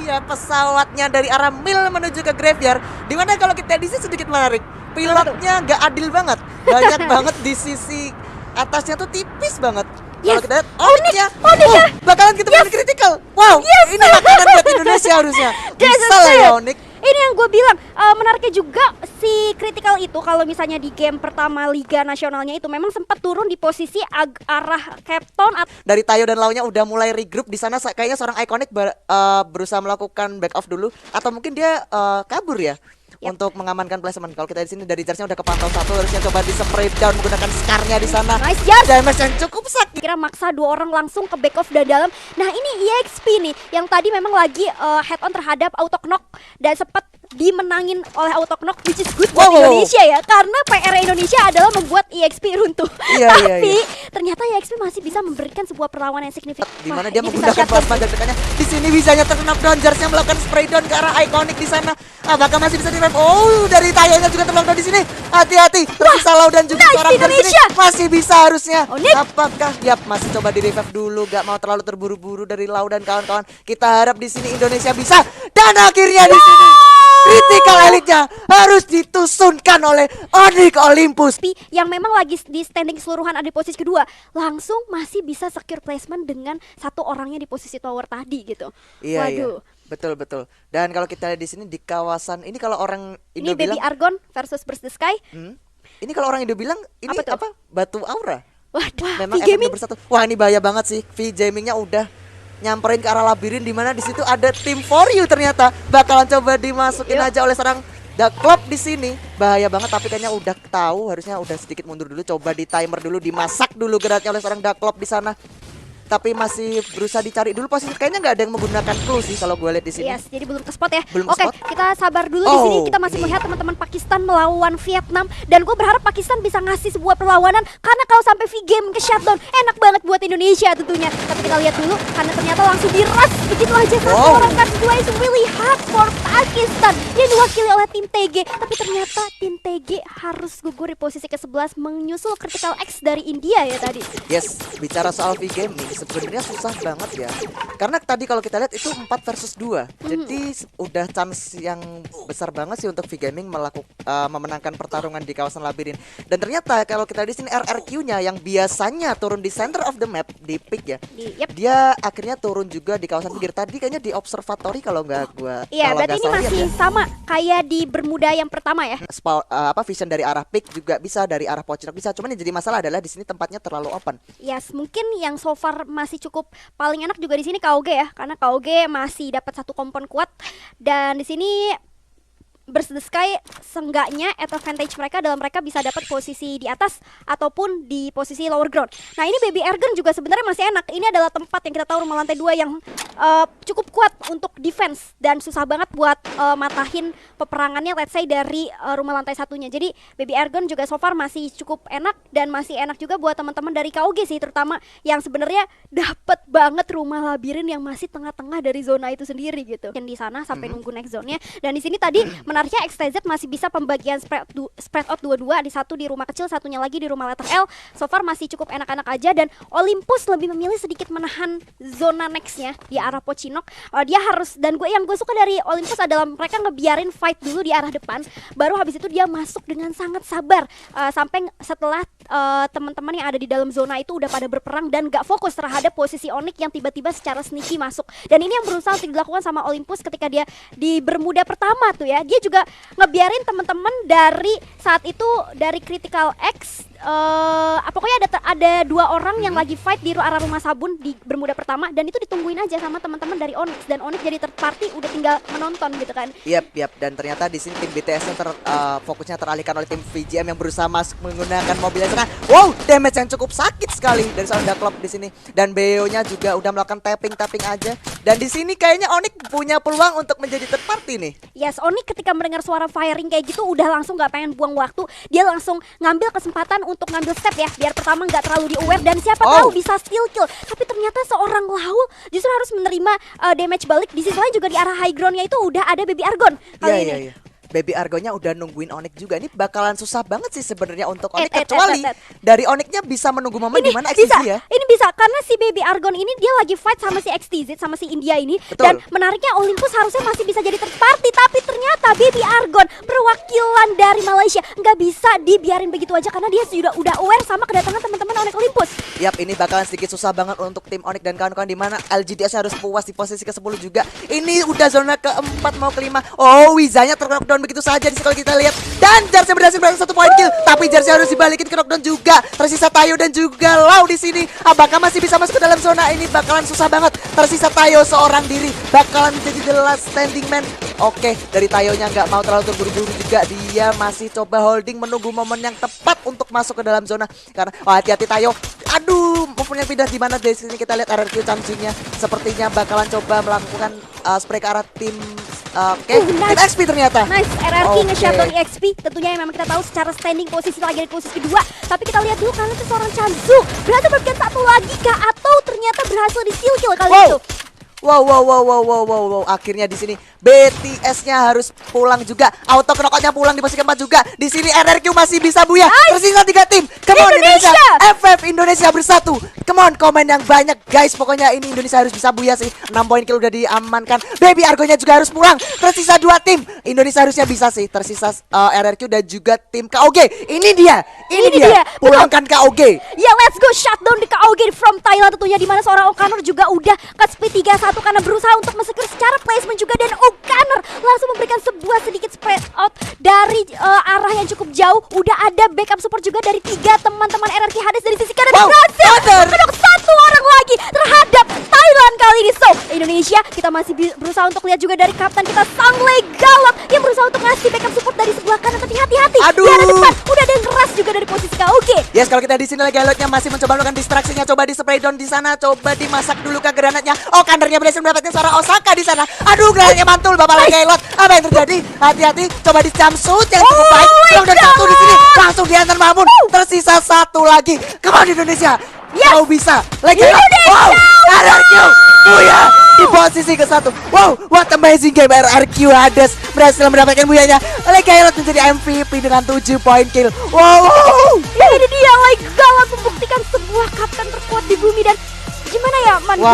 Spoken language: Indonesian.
dia pesawatnya dari arah Mill menuju ke Graveyard. Dimana kalau kita di sini sedikit menarik, pilotnya nggak adil banget, banyak banget di sisi atasnya tuh tipis banget. Kalau kita lihat Onyx-nya, bakalan kita main critical. Wow, ini makanan buat Indonesia harusnya. Bisa lah ya Onyx. Ini yang gue bilang menariknya juga si critical itu kalau misalnya di game pertama Liga Nasionalnya itu memang sempat turun di posisi arah Captain dari Tayo dan Launya udah mulai regroup di sana. Kayaknya seorang Iconic berusaha melakukan back off dulu atau mungkin dia kabur ya. Untuk mengamankan placement. Kalau kita di sini dari Jarsnya udah kepantau satu, harusnya coba di spray down menggunakan Scar-nya di sana. Nice Jars. Damage yang cukup sakit. Kira maksa dua orang langsung ke back off dan dalam. Nah ini EXP nih yang tadi memang lagi head on terhadap auto knock dan sempat dimenangin oleh auto knock, which is good buat Indonesia ya, karena PR Indonesia adalah membuat EXP runtuh. Tapi ternyata EXP masih bisa memberikan sebuah perlawanan yang signifikan. Dimana dia menggunakan plasma gerakannya. Di sini bisanya terkena down, Jarsnya melakukan spray down ke arah Iconic di sana. Apakah masih bisa di rev? Oh, dari Tayonya juga terlockdown di sini. Hati-hati, tersisa Lau dan juga seorang Indonesia masih bisa harusnya. Apakah? Yap, masih coba di revive dulu, gak mau terlalu terburu-buru dari Lau dan kawan-kawan. Kita harap di sini Indonesia bisa, dan akhirnya di sini critical elite-nya harus ditusunkan oleh Onyx Olympus. Yang memang lagi di standing keseluruhan ada di posisi kedua, langsung masih bisa secure placement dengan satu orangnya di posisi tower tadi gitu. Waduh. Betul. Dan kalau kita lihat di sini di kawasan ini, kalau orang Indo ini bilang Baby Argon versus Burst the Sky. Ini kalau orang Indo bilang ini apa? Batu aura. Waduh, memang enak bersatu. Wah, ini bahaya banget sih. V-Gamingnya udah nyamperin ke arah labirin, di mana di situ ada tim for you ternyata bakalan coba dimasukin aja oleh seorang The Club di sini. Bahaya banget, tapi kayaknya udah tahu, harusnya udah sedikit mundur dulu, coba di timer dulu, dimasak dulu geraknya oleh seorang The Club di sana. Tapi masih berusaha dicari dulu posisi, kayaknya nggak ada yang menggunakan clue sih kalau gue lihat di sini. Yes, jadi belum ke spot ya. Oke, kita sabar dulu di sini. Kita masih melihat teman-teman Pakistan melawan Vietnam, dan gue berharap Pakistan bisa ngasih sebuah perlawanan, karena kalau sampai V-Game ke shutdown enak banget buat Indonesia tentunya. Tapi kita lihat dulu, karena ternyata langsung diras begitu aja satu orang. Kan dua is really hard for Pakistan. Dia diwakili oleh tim TG, tapi ternyata tim TG harus gugur di posisi ke-11 menyusul Critical X dari India ya tadi. Yes, bicara soal V-Game nih sebenarnya susah banget ya, karena tadi kalau kita lihat itu 4 versus 2. Jadi udah chance yang besar banget sih untuk V-Gaming memenangkan pertarungan di kawasan labirin. Dan ternyata kalau kita di sini RRQ-nya yang biasanya turun di center of the map di pick ya, dia akhirnya turun juga di kawasan pinggir. Tadi kayaknya di observatory kalau nggak gua. Iya, berarti ini masih sama kayak di Bermuda yang pertama ya. Vision dari arah pick juga bisa, dari arah Pochinok bisa. Cuman yang jadi masalah adalah di sini tempatnya terlalu open. Yes, mungkin yang so far masih cukup paling enak juga di sini KOG ya, karena KOG masih dapat satu kompon kuat, dan di sini Burst the Sky seenggaknya advantage mereka dalam mereka bisa dapat posisi di atas ataupun di posisi lower ground. Nah ini Baby Argon juga sebenarnya masih enak. Ini adalah tempat yang kita tahu rumah lantai 2 yang cukup kuat untuk defense dan susah banget buat matahin peperangannya let's say dari rumah lantai satunya. Jadi Baby Argon juga so far masih cukup enak, dan masih enak juga buat teman-teman dari KOG sih, terutama yang sebenarnya dapat banget rumah labirin yang masih tengah-tengah dari zona itu sendiri gitu. Dan di sana sampai nunggu next zone-nya. Dan di sini tadi menariknya XTZ masih bisa pembagian spread out dua-dua, di satu di rumah kecil, satunya lagi di rumah letter L. So far masih cukup enak-enak aja, dan Olympus lebih memilih sedikit menahan zona nextnya di arah Pochinok. Dia harus, dan yang gue suka dari Olympus adalah mereka ngebiarin fight dulu di arah depan, baru habis itu dia masuk dengan sangat sabar sampai setelah teman-teman yang ada di dalam zona itu udah pada berperang dan gak fokus terhadap posisi Onyx yang tiba-tiba secara sneaky masuk. Dan ini yang berusaha untuk dilakukan sama Olympus ketika dia di Bermuda pertama tuh ya. Dia juga ngebiarin teman-teman dari saat itu dari Critical X, pokoknya ada dua orang yang lagi fight di arah rumah sabun di Bermuda pertama, dan itu ditungguin aja sama teman-teman dari Onyx, dan Onyx jadi third party udah tinggal menonton gitu kan. Yap, dan ternyata di sini tim BTS-nya fokusnya teralihkan oleh tim VGM yang berusaha masuk menggunakan mobilnya sana. Wow, damage yang cukup sakit sekali dari seorang Club di sini, dan BO-nya juga udah melakukan tapping aja. Dan di sini kayaknya Onyx punya peluang untuk menjadi third party nih. Yes, Onyx ketika mendengar suara firing kayak gitu udah langsung gak pengen buang waktu, dia langsung ngambil kesempatan untuk ngambil step ya, biar pertama nggak terlalu di aware, dan siapa tahu bisa steal kill. Tapi ternyata seorang Lau justru harus menerima damage balik. Di sisi lain juga di arah high groundnya itu udah ada Baby Argon kali ini. Baby Argonya udah nungguin Onyx juga. Ini bakalan susah banget sih sebenarnya untuk Onyx, Et. kecuali dari Onyxnya bisa menunggu momen di mana bisa, XTZ ya. ini bisa karena si Baby Argon ini dia lagi fight sama si XTZ sama si India ini. Betul. Dan menariknya Olympus harusnya masih bisa jadi third party, tapi ternyata Baby Argon perwakilan dari Malaysia nggak bisa dibiarin begitu aja karena dia sudah aware sama kedatangan teman-teman Onyx Olympus. Yap, ini bakalan sedikit susah banget untuk tim Onyx dan kawan-kawan, di mana LGDS harus puas di posisi ke-10 juga. Ini udah zona ke-4 mau ke-5. Oh, Wizanya ter-knockdown begitu saja di kalau kita lihat. Dan Jarce berhasil berhasil 1 point kill, tapi Jarce harus dibalikin ke knockdown juga. Tersisa Tayo dan juga Lau di sini. Apakah masih bisa masuk ke dalam zona? Ini bakalan susah banget. Tersisa Tayo seorang diri, bakalan menjadi the last standing man. Oke, dari Tayonya nggak mau terlalu terburu-buru juga. Dia masih coba holding, menunggu momen yang tepat untuk masuk ke dalam zona. Karena hati-hati Tayo. Aduh, move-nya pindah di mana? Dari sini kita lihat RRQ Changchun-nya sepertinya bakalan coba melakukan spray ke arah tim tim XP ternyata. Nice, RRQ nge-shutdown EXP. Tentunya yang memang kita tahu secara standing posisi lagi di posisi kedua. Tapi kita lihat dulu karena itu seorang Chanzu berhasil memberikan satu lagi kah, atau ternyata berhasil di steal kill kali itu. Wow. Akhirnya di sini BTS-nya harus pulang juga. Auto knockout-nya pulang di posisi keempat juga. Di sini RRQ masih bisa buya. Tersisa 3 tim. Come on Indonesia. FF Indonesia bersatu. Come on, komen yang banyak guys. Pokoknya ini Indonesia harus bisa buya sih. 6 poin kill udah diamankan. Baby Argonya juga harus pulang. Tersisa 2 tim. Indonesia harusnya bisa sih. Tersisa RRQ dan juga tim KOG. Ini dia. Pulangkan KOG. Ya, let's go shutdown di KOG from Thailand tentunya, di mana seorang Okanor juga udah ke speed 3-1 karena berusaha untuk men-secure secara placement juga, dan Okanor langsung memberikan sebuah sedikit spread out dari arah yang cukup jauh. Udah ada backup support juga dari 3 teman-teman RRQ Hades dari sisi kanan. Berhasil menok 1 orang lagi terhadap Thailand kali ini. So, Indonesia kita masih berusaha untuk lihat juga dari kapten kita Sangley Galak yang berusaha untuk ngasih backup support dari sebelah kanan, tapi hati-hati di arah depan udah ada yang keras juga dari posisi KOG. Yes, kalau kita di sini lagi Galotnya masih mencoba melakukan distraksinya, coba di spray down di sana, coba dimasak dulu ke granatnya. Oh, Kandernya berhasil mendapatkan suara Osaka di sana. Aduh, granatnya mantul Bapak Galot. Apa yang terjadi? Hati-hati, coba di jump shoot yang cukup baik. Dan 1 di sini langsung diantar Mamun. Tersisa 1 lagi. Come on Indonesia. Kau bisa. Lagi wow, RRQ. Buya di posisi ke-1. Wow, what amazing game. RRQ Hades berhasil mendapatkan buyanya. Galot menjadi MVP dengan 7 poin kill. Wow. Ini dia Galot membuktikan sebuah kapten terkuat di bumi. Dan gimana ya, Man?